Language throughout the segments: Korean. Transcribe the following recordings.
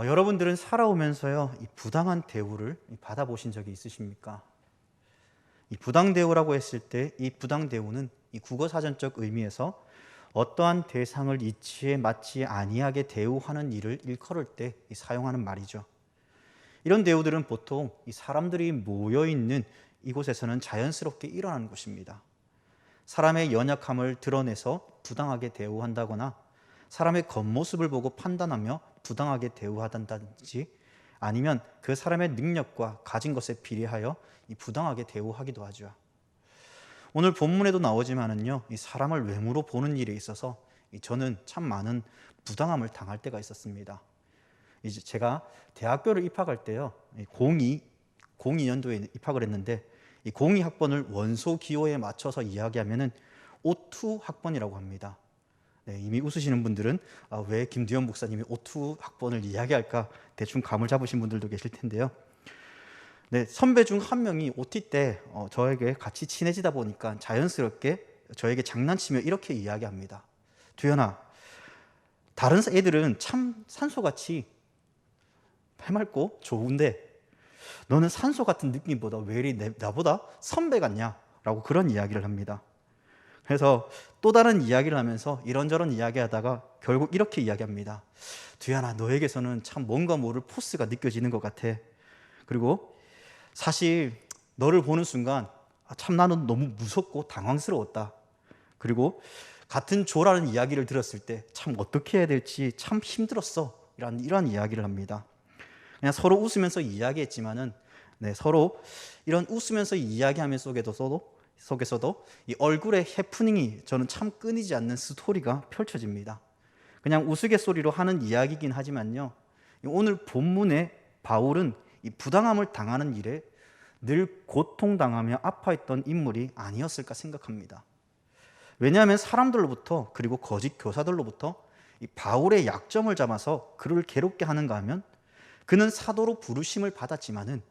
여러분들은 살아오면서요, 이 부당한 대우를 받아보신 적이 있으십니까? 이 부당 대우라고 했을 때 이 부당 대우는 이 국어사전적 의미에서 어떠한 대상을 이치에 맞지 아니하게 대우하는 일을 일컬을 때 사용하는 말이죠. 이런 대우들은 보통 이 사람들이 모여 있는 이곳에서는 자연스럽게 일어나는 것입니다. 사람의 연약함을 드러내서 부당하게 대우한다거나 사람의 겉모습을 보고 판단하며 부당하게 대우하든지 아니면 그 사람의 능력과 가진 것에 비례하여 부당하게 대우하기도 하죠. 오늘 본문에도 나오지만은요, 이 사람을 외모로 보는 일에 있어서 저는 참 많은 부당함을 당할 때가 있었습니다. 이제 제가 대학교를 입학할 때요, 02년도에 입학을 했는데 이 02 학번을 원소 기호에 맞춰서 이야기하면은 O2 학번이라고 합니다. 네, 이미 웃으시는 분들은 왜 김두현 목사님이 O2 학번을 이야기할까 대충 감을 잡으신 분들도 계실 텐데요. 네, 선배 중 한 명이 OT 때 저에게 같이 친해지다 보니까 자연스럽게 저에게 장난치며 이렇게 이야기합니다. 두현아, 다른 애들은 참 산소같이 해맑고 좋은데 너는 산소 같은 느낌보다 왜 이리 나보다 선배 같냐? 라고 그런 이야기를 합니다. 그래서 또 다른 이야기를 하면서 이런저런 이야기하다가 결국 이렇게 이야기합니다. 두현아, 너에게서는 참 뭔가 모를 포스가 느껴지는 것 같아. 그리고 사실 너를 보는 순간 참 나는 너무 무섭고 당황스러웠다. 그리고 같은 조라는 이야기를 들었을 때 참 어떻게 해야 될지 참 힘들었어. 이런 이야기를 합니다. 그냥 서로 웃으면서 이야기했지만은 서로 이런 웃으면서 이야기하면 속에서도 이 얼굴의 해프닝이 저는 참 끊이지 않는 스토리가 펼쳐집니다. 그냥 우스갯소리로 하는 이야기긴 하지만요, 오늘 본문에 바울은 이 부당함을 당하는 일에 늘 고통당하며 아파했던 인물이 아니었을까 생각합니다. 왜냐하면 사람들로부터 그리고 거짓 교사들로부터 이 바울의 약점을 잡아서 그를 괴롭게 하는가 하면 그는 사도로 부르심을 받았지만은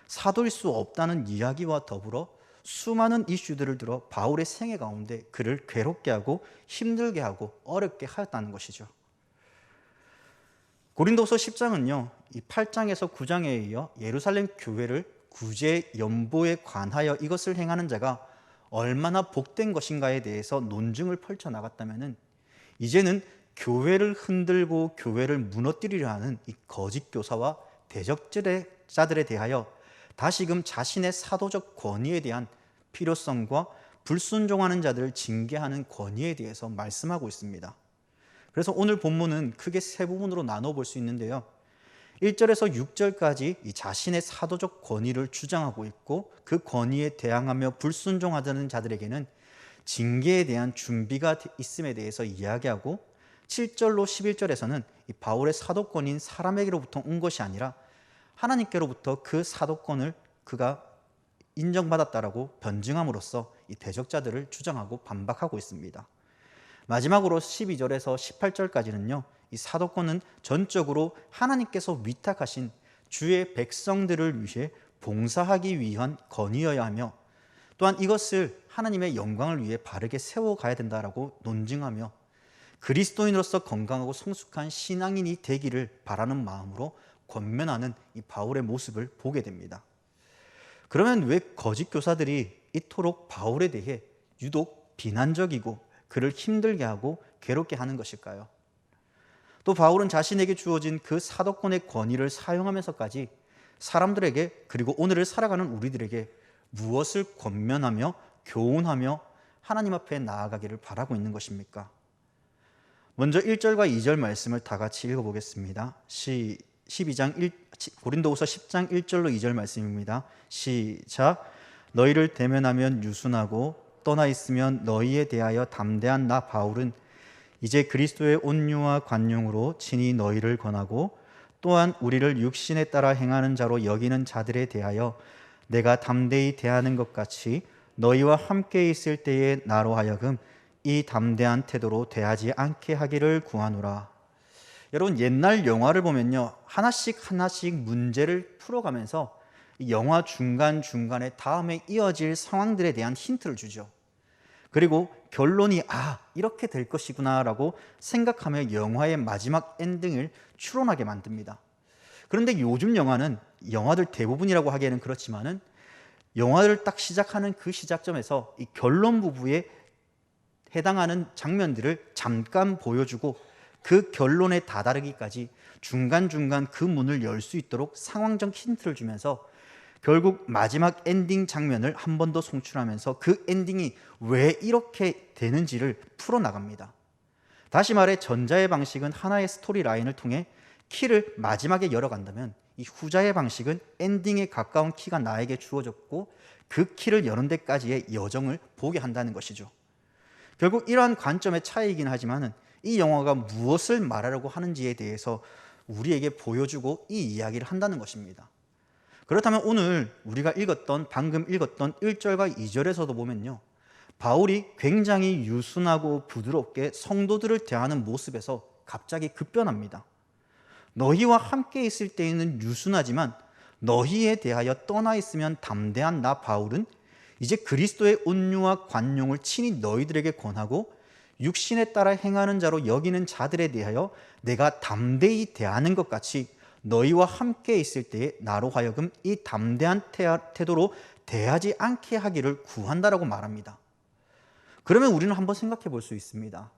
사도일 수 없다는 이야기와 더불어 수많은 이슈들을 들어 바울의 생애 가운데 그를 괴롭게 하고 힘들게 하고 어렵게 하였다는 것이죠. 고린도서 10장은요, 이 8장에서 9장에 이어 예루살렘 교회를 구제 연보에 관하여 이것을 행하는 자가 얼마나 복된 것인가에 대해서 논증을 펼쳐 나갔다면은 이제는 교회를 흔들고 교회를 무너뜨리려 하는 이 거짓 교사와 대적자들에 대하여 다시금 자신의 사도적 권위에 대한 필요성과 불순종하는 자들을 징계하는 권위에 대해서 말씀하고 있습니다. 그래서 오늘 본문은 크게 세 부분으로 나눠볼 수 있는데요, 1절에서 6절까지 이 자신의 사도적 권위를 주장하고 있고 그 권위에 대항하며 불순종하는 자들에게는 징계에 대한 준비가 있음에 대해서 이야기하고 7절로 11절에서는 이 바울의 사도권인 사람에게로부터 온 것이 아니라 하나님께로부터 그 사도권을 그가 인정받았다라고 변증함으로써 이 대적자들을 주장하고 반박하고 있습니다. 마지막으로 12절에서 18절까지는요, 이 사도권은 전적으로 하나님께서 위탁하신 주의 백성들을 위해 봉사하기 위한 권위여야 하며 또한 이것을 하나님의 영광을 위해 바르게 세워가야 된다라고 논증하며 그리스도인으로서 건강하고 성숙한 신앙인이 되기를 바라는 마음으로 권면하는 이 바울의 모습을 보게 됩니다. 그러면 왜 거짓 교사들이 이토록 바울에 대해 유독 비난적이고 그를 힘들게 하고 괴롭게 하는 것일까요? 또 바울은 자신에게 주어진 그 사도권의 권위를 사용하면서까지 사람들에게 그리고 오늘을 살아가는 우리들에게 무엇을 권면하며 교훈하며 하나님 앞에 나아가기를 바라고 있는 것입니까? 먼저 1절과 2절 말씀을 다 같이 읽어보겠습니다. 고린도후서 10장 1절로 2절 말씀입니다. 시작. 너희를 대면하면 유순하고 떠나 있으면 너희에 대하여 담대한 나 바울은 이제 그리스도의 온유와 관용으로 친히 너희를 권하고 또한 우리를 육신에 따라 행하는 자로 여기는 자들에 대하여 내가 담대히 대하는 것 같이 너희와 함께 있을 때에 나로 하여금 이 담대한 태도로 대하지 않게 하기를 구하노라. 여러분, 옛날 영화를 보면요, 하나씩 문제를 풀어가면서 영화 중간중간에 다음에 이어질 상황들에 대한 힌트를 주죠. 그리고 결론이 이렇게 될 것이구나라고 생각하며 영화의 마지막 엔딩을 추론하게 만듭니다. 그런데 요즘 영화들 대부분이라고 하기에는 그렇지만은 영화를 딱 시작하는 그 시작점에서 이 결론 부분에 해당하는 장면들을 잠깐 보여주고 그 결론에 다다르기까지 중간중간 그 문을 열 수 있도록 상황적 힌트를 주면서 결국 마지막 엔딩 장면을 한 번 더 송출하면서 그 엔딩이 왜 이렇게 되는지를 풀어나갑니다. 다시 말해 전자의 방식은 하나의 스토리 라인을 통해 키를 마지막에 열어간다면 이 후자의 방식은 엔딩에 가까운 키가 나에게 주어졌고 그 키를 여는 데까지의 여정을 보게 한다는 것이죠. 결국 이러한 관점의 차이이긴 하지만 이 영화가 무엇을 말하려고 하는지에 대해서 우리에게 보여주고 이 이야기를 한다는 것입니다. 그렇다면 오늘 우리가 방금 읽었던 1절과 2절에서도 보면요, 바울이 굉장히 유순하고 부드럽게 성도들을 대하는 모습에서 갑자기 급변합니다. 너희와 함께 있을 때에는 유순하지만 너희에 대하여 떠나 있으면 담대한 나 바울은 이제 그리스도의 온유와 관용을 친히 너희들에게 권하고 육신에 따라 행하는 자로 여기는 자들에 대하여 내가 담대히 대하는 것 같이 너희와 함께 있을 때에 나로 하여금 이 담대한 태도로 대하지 않게 하기를 구한다라고 말합니다. 그러면 우리는 한번 생각해 볼 수 있습니다.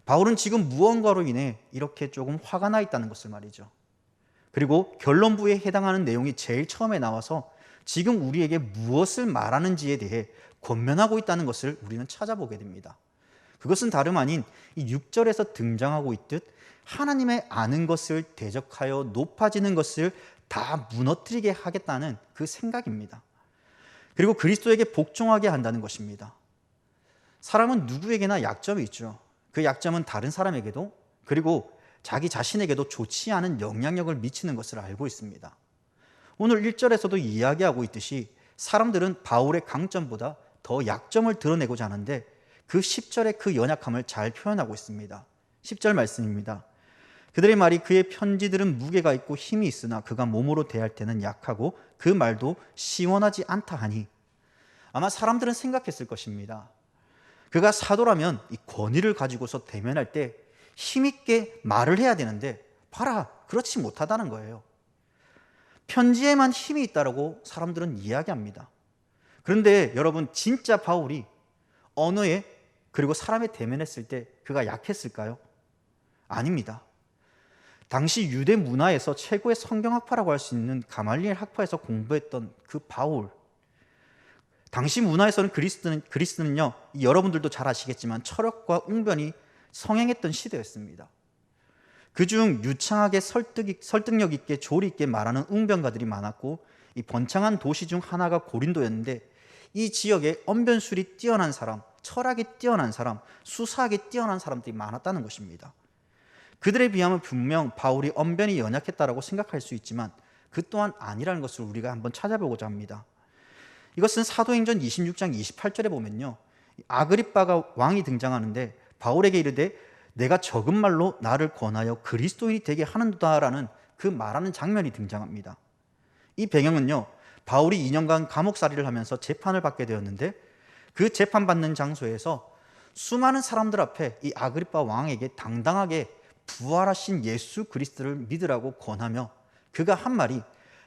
바울은 지금 무언가로 인해 이렇게 조금 화가 나 있다는 것을 말이죠. 그리고 결론부에 해당하는 내용이 제일 처음에 나와서 지금 우리에게 무엇을 말하는지에 대해 권면하고 있다는 것을 우리는 찾아보게 됩니다. 그것은 다름 아닌 이 6절에서 등장하고 있듯 하나님의 아는 것을 대적하여 높아지는 것을 다 무너뜨리게 하겠다는 그 생각입니다. 그리고 그리스도에게 복종하게 한다는 것입니다. 사람은 누구에게나 약점이 있죠. 그 약점은 다른 사람에게도 그리고 자기 자신에게도 좋지 않은 영향력을 미치는 것을 알고 있습니다. 오늘 1절에서도 이야기하고 있듯이 사람들은 바울의 강점보다 더 약점을 드러내고자 하는데 그 10절의 그 연약함을 잘 표현하고 있습니다. 10절 말씀입니다. 그들의 말이 그의 편지들은 무게가 있고 힘이 있으나 그가 몸으로 대할 때는 약하고 그 말도 시원하지 않다 하니, 아마 사람들은 생각했을 것입니다. 그가 사도라면 이 권위를 가지고서 대면할 때 힘있게 말을 해야 되는데 봐라, 그렇지 못하다는 거예요. 편지에만 힘이 있다라고 사람들은 이야기합니다. 그런데 여러분, 진짜 바울이 언어에 그리고 사람에 대면했을 때 그가 약했을까요? 아닙니다. 당시 유대 문화에서 최고의 성경학파라고 할 수 있는 가말리엘 학파에서 공부했던 그 바울, 당시 문화에서는 그리스는요, 여러분들도 잘 아시겠지만 철학과 웅변이 성행했던 시대였습니다. 그중 유창하게 설득력 있게 조리 있게 말하는 웅변가들이 많았고, 이 번창한 도시 중 하나가 고린도였는데 이 지역에 언변술이 뛰어난 사람, 철학이 뛰어난 사람, 수사학이 뛰어난 사람들이 많았다는 것입니다. 그들에 비하면 분명 바울이 언변이 연약했다라고 생각할 수 있지만 그 또한 아니라는 것을 우리가 한번 찾아보고자 합니다. 이것은 사도행전 26장 28절에 보면요, 아그리빠가 왕이 등장하는데 바울에게 이르되 내가 적은 말로 나를 권하여 그리스도인이 되게 하는도다라는 그 말하는 장면이 등장합니다. 이 배경은요, 바울이 2년간 감옥살이를 하면서 재판을 받게 되었는데 그 재판받는 장소에서 수많은 사람들 앞에 이 아그리빠 왕에게 당당하게 부활하신 예수 그리스도를 믿으라고 권하며 그가 한 말이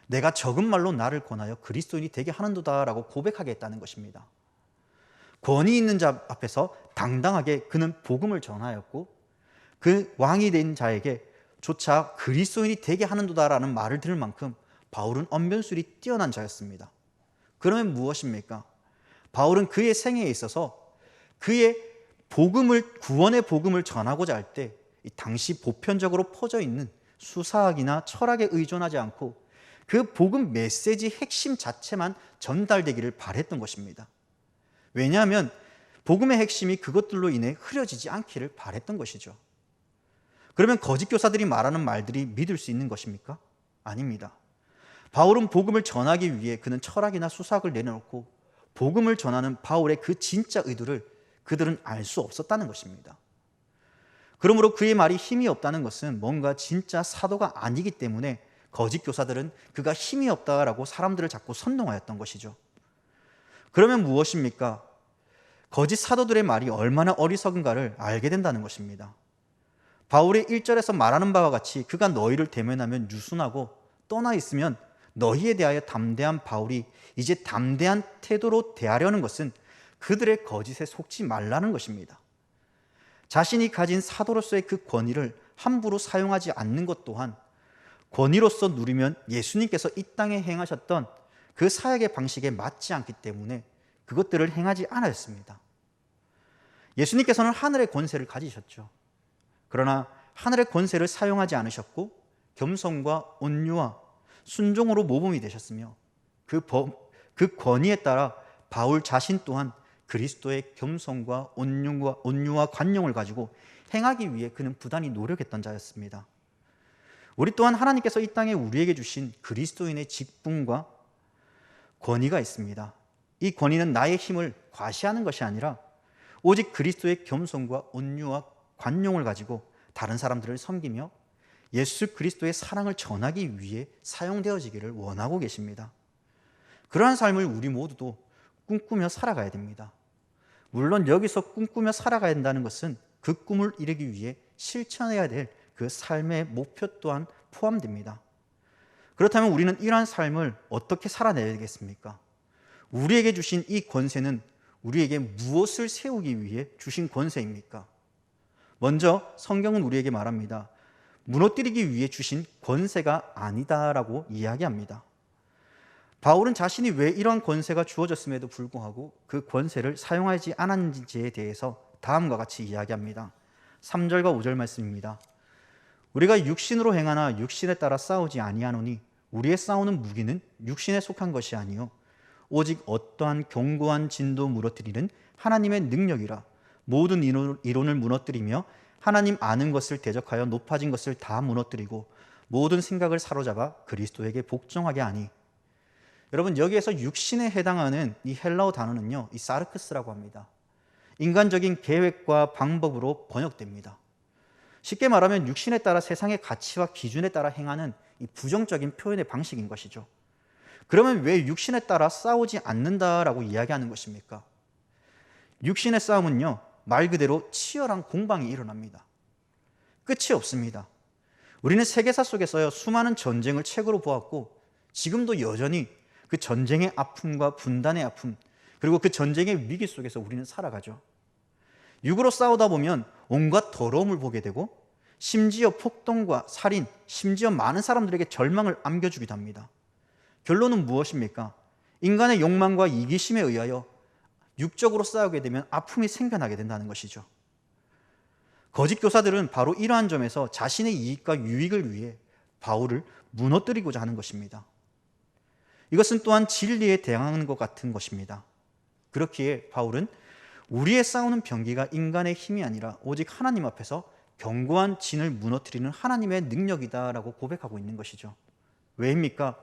내가 적은 말로 나를 권하여 그리스도인이 되게 하는도다라고 고백하게 했다는 것입니다. 권위 있는 자 앞에서 당당하게 그는 복음을 전하였고 그 왕이 된 자에게 조차 그리스도인이 되게 하는도다라는 말을 들을 만큼 바울은 언변술이 뛰어난 자였습니다. 그러면 무엇입니까? 바울은 그의 생애에 있어서 그의 구원의 복음을 전하고자 할 때 당시 보편적으로 퍼져 있는 수사학이나 철학에 의존하지 않고 그 복음 메시지 핵심 자체만 전달되기를 바랬던 것입니다. 왜냐하면 복음의 핵심이 그것들로 인해 흐려지지 않기를 바랬던 것이죠. 그러면 거짓 교사들이 말하는 말들이 믿을 수 있는 것입니까? 아닙니다. 바울은 복음을 전하기 위해 그는 철학이나 수사학을 내려놓고 복음을 전하는 바울의 그 진짜 의도를 그들은 알 수 없었다는 것입니다. 그러므로 그의 말이 힘이 없다는 것은 뭔가 진짜 사도가 아니기 때문에 거짓 교사들은 그가 힘이 없다라고 사람들을 자꾸 선동하였던 것이죠. 그러면 무엇입니까? 거짓 사도들의 말이 얼마나 어리석은가를 알게 된다는 것입니다. 바울의 1절에서 말하는 바와 같이 그가 너희를 대면하면 유순하고 떠나 있으면 너희에 대하여 담대한 바울이 이제 담대한 태도로 대하려는 것은 그들의 거짓에 속지 말라는 것입니다. 자신이 가진 사도로서의 그 권위를 함부로 사용하지 않는 것 또한 권위로서 누리면 예수님께서 이 땅에 행하셨던 그 사역의 방식에 맞지 않기 때문에 그것들을 행하지 않았습니다. 예수님께서는 하늘의 권세를 가지셨죠. 그러나 하늘의 권세를 사용하지 않으셨고 겸손과 온유와 순종으로 모범이 되셨으며 그 권위에 따라 바울 자신 또한 그리스도의 겸손과 온유와 관용을 가지고 행하기 위해 그는 부단히 노력했던 자였습니다. 우리 또한 하나님께서 이 땅에 우리에게 주신 그리스도인의 직분과 권위가 있습니다. 이 권위는 나의 힘을 과시하는 것이 아니라 오직 그리스도의 겸손과 온유와 관용을 가지고 다른 사람들을 섬기며 예수 그리스도의 사랑을 전하기 위해 사용되어지기를 원하고 계십니다. 그러한 삶을 우리 모두도 꿈꾸며 살아가야 됩니다. 물론 여기서 꿈꾸며 살아가야 된다는 것은 그 꿈을 이루기 위해 실천해야 될 그 삶의 목표 또한 포함됩니다. 그렇다면 우리는 이러한 삶을 어떻게 살아내야 되겠습니까? 우리에게 주신 이 권세는 우리에게 무엇을 세우기 위해 주신 권세입니까? 먼저 성경은 우리에게 말합니다. 무너뜨리기 위해 주신 권세가 아니다라고 이야기합니다. 바울은 자신이 왜 이러한 권세가 주어졌음에도 불구하고 그 권세를 사용하지 않았는지에 대해서 다음과 같이 이야기합니다. 3절과 5절 말씀입니다. 우리가 육신으로 행하나 육신에 따라 싸우지 아니하노니 우리의 싸우는 무기는 육신에 속한 것이 아니요 오직 어떠한 견고한 진도 무너뜨리는 하나님의 능력이라. 모든 이론을 무너뜨리며 하나님 아는 것을 대적하여 높아진 것을 다 무너뜨리고 모든 생각을 사로잡아 그리스도에게 복종하게 하니. 여러분, 여기에서 육신에 해당하는 이 헬라어 단어는요, 이 사르크스라고 합니다. 인간적인 계획과 방법으로 번역됩니다. 쉽게 말하면 육신에 따라 세상의 가치와 기준에 따라 행하는 이 부정적인 표현의 방식인 것이죠. 그러면 왜 육신에 따라 싸우지 않는다라고 이야기하는 것입니까? 육신의 싸움은요, 말 그대로 치열한 공방이 일어납니다. 끝이 없습니다. 우리는 세계사 속에서요, 수많은 전쟁을 책으로 보았고 지금도 여전히 그 전쟁의 아픔과 분단의 아픔, 그리고 그 전쟁의 위기 속에서 우리는 살아가죠. 육으로 싸우다 보면 온갖 더러움을 보게 되고 심지어 폭동과 살인, 심지어 많은 사람들에게 절망을 안겨주기도 합니다. 결론은 무엇입니까? 인간의 욕망과 이기심에 의하여 육적으로 싸우게 되면 아픔이 생겨나게 된다는 것이죠. 거짓 교사들은 바로 이러한 점에서 자신의 이익과 유익을 위해 바울을 무너뜨리고자 하는 것입니다. 이것은 또한 진리에 대항하는 것 같은 것입니다. 그렇기에 바울은 우리의 싸우는 병기가 인간의 힘이 아니라 오직 하나님 앞에서 견고한 진을 무너뜨리는 하나님의 능력이다라고 고백하고 있는 것이죠. 왜입니까?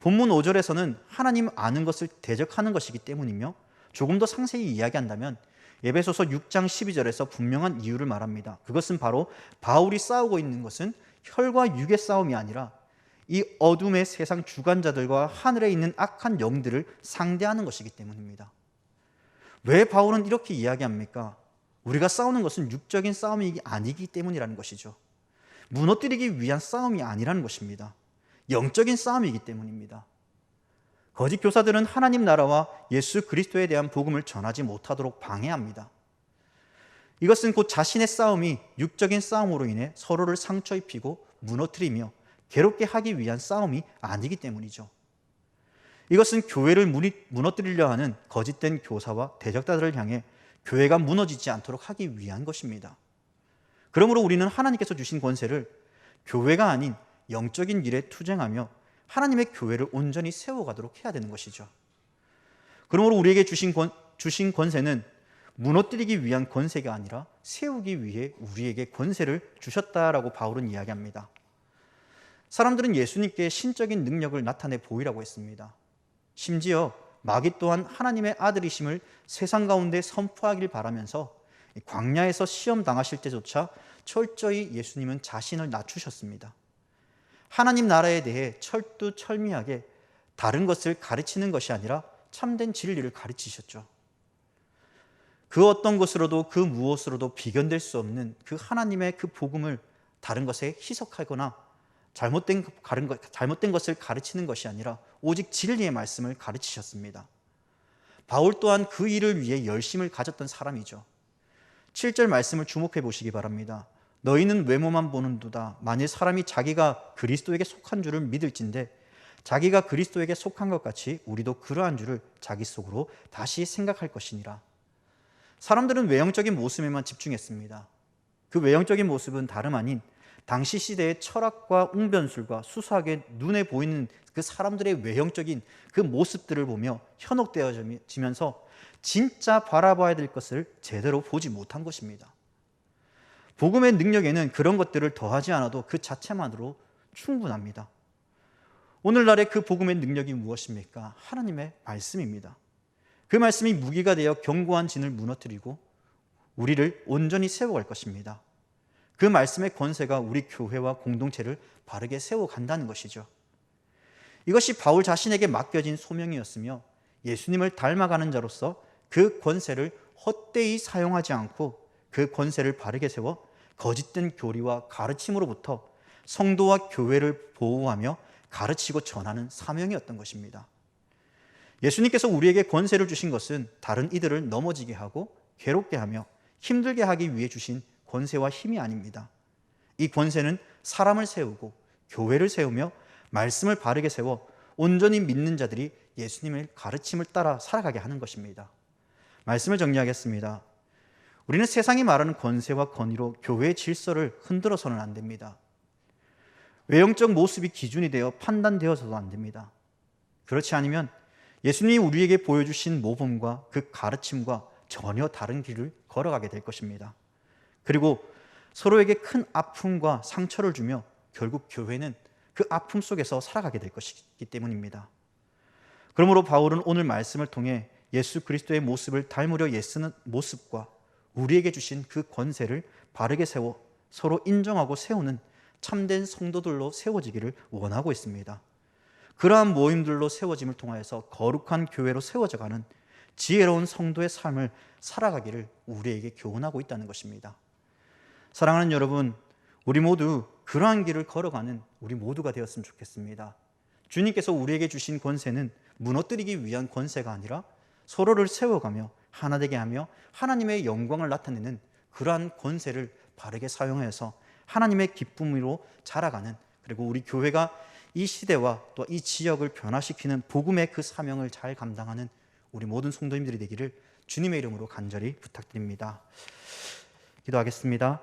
본문 5절에서는 하나님 아는 것을 대적하는 것이기 때문이며 조금 더 상세히 이야기한다면 에베소서 6장 12절에서 분명한 이유를 말합니다. 그것은 바로 바울이 싸우고 있는 것은 혈과 육의 싸움이 아니라 이 어둠의 세상 주관자들과 하늘에 있는 악한 영들을 상대하는 것이기 때문입니다. 왜 바울은 이렇게 이야기합니까? 우리가 싸우는 것은 육적인 싸움이 아니기 때문이라는 것이죠. 무너뜨리기 위한 싸움이 아니라는 것입니다. 영적인 싸움이기 때문입니다. 거짓 교사들은 하나님 나라와 예수 그리스도에 대한 복음을 전하지 못하도록 방해합니다. 이것은 곧 자신의 싸움이 육적인 싸움으로 인해 서로를 상처 입히고 무너뜨리며 괴롭게 하기 위한 싸움이 아니기 때문이죠. 이것은 교회를 무너뜨리려 하는 거짓된 교사와 대적자들을 향해 교회가 무너지지 않도록 하기 위한 것입니다. 그러므로 우리는 하나님께서 주신 권세를 교회가 아닌 영적인 일에 투쟁하며 하나님의 교회를 온전히 세워가도록 해야 되는 것이죠. 그러므로 우리에게 주신 권세는 무너뜨리기 위한 권세가 아니라 세우기 위해 우리에게 권세를 주셨다라고 바울은 이야기합니다. 사람들은 예수님께 신적인 능력을 나타내 보이라고 했습니다. 심지어 마귀 또한 하나님의 아들이심을 세상 가운데 선포하길 바라면서 광야에서 시험 당하실 때조차 철저히 예수님은 자신을 낮추셨습니다. 하나님 나라에 대해 철두철미하게 다른 것을 가르치는 것이 아니라 참된 진리를 가르치셨죠. 그 어떤 것으로도 그 무엇으로도 비견될 수 없는 그 하나님의 그 복음을 다른 것에 희석하거나 잘못된 것을 가르치는 것이 아니라 오직 진리의 말씀을 가르치셨습니다. 바울 또한 그 일을 위해 열심을 가졌던 사람이죠. 7절 말씀을 주목해 보시기 바랍니다. 너희는 외모만 보는도다. 만일 사람이 자기가 그리스도에게 속한 줄을 믿을진대 자기가 그리스도에게 속한 것 같이 우리도 그러한 줄을 자기 속으로 다시 생각할 것이니라. 사람들은 외형적인 모습에만 집중했습니다. 그 외형적인 모습은 다름 아닌 당시 시대의 철학과 웅변술과 수수하게 눈에 보이는 그 사람들의 외형적인 그 모습들을 보며 현혹되어지면서 진짜 바라봐야 될 것을 제대로 보지 못한 것입니다. 복음의 능력에는 그런 것들을 더하지 않아도 그 자체만으로 충분합니다. 오늘날의 그 복음의 능력이 무엇입니까? 하나님의 말씀입니다. 그 말씀이 무기가 되어 견고한 진을 무너뜨리고 우리를 온전히 세워갈 것입니다. 그 말씀의 권세가 우리 교회와 공동체를 바르게 세워간다는 것이죠. 이것이 바울 자신에게 맡겨진 소명이었으며 예수님을 닮아가는 자로서 그 권세를 헛되이 사용하지 않고 그 권세를 바르게 세워 거짓된 교리와 가르침으로부터 성도와 교회를 보호하며 가르치고 전하는 사명이었던 것입니다. 예수님께서 우리에게 권세를 주신 것은 다른 이들을 넘어지게 하고 괴롭게 하며 힘들게 하기 위해 주신 권세와 힘이 아닙니다. 이 권세는 사람을 세우고 교회를 세우며 말씀을 바르게 세워 온전히 믿는 자들이 예수님의 가르침을 따라 살아가게 하는 것입니다. 말씀을 정리하겠습니다. 우리는 세상이 말하는 권세와 권위로 교회의 질서를 흔들어서는 안 됩니다. 외형적 모습이 기준이 되어 판단되어서도 안 됩니다. 그렇지 않으면 예수님이 우리에게 보여주신 모범과 그 가르침과 전혀 다른 길을 걸어가게 될 것입니다. 그리고 서로에게 큰 아픔과 상처를 주며 결국 교회는 그 아픔 속에서 살아가게 될 것이기 때문입니다. 그러므로 바울은 오늘 말씀을 통해 예수 그리스도의 모습을 닮으려 애쓰는 모습과 우리에게 주신 그 권세를 바르게 세워 서로 인정하고 세우는 참된 성도들로 세워지기를 원하고 있습니다. 그러한 모임들로 세워짐을 통하여서 거룩한 교회로 세워져가는 지혜로운 성도의 삶을 살아가기를 우리에게 교훈하고 있다는 것입니다. 사랑하는 여러분, 우리 모두 그러한 길을 걸어가는 우리 모두가 되었으면 좋겠습니다. 주님께서 우리에게 주신 권세는 무너뜨리기 위한 권세가 아니라 서로를 세워가며 하나 되게 하며 하나님의 영광을 나타내는 그러한 권세를 바르게 사용해서 하나님의 기쁨으로 자라가는, 그리고 우리 교회가 이 시대와 또 이 지역을 변화시키는 복음의 그 사명을 잘 감당하는 우리 모든 성도님들이 되기를 주님의 이름으로 간절히 부탁드립니다. 기도하겠습니다.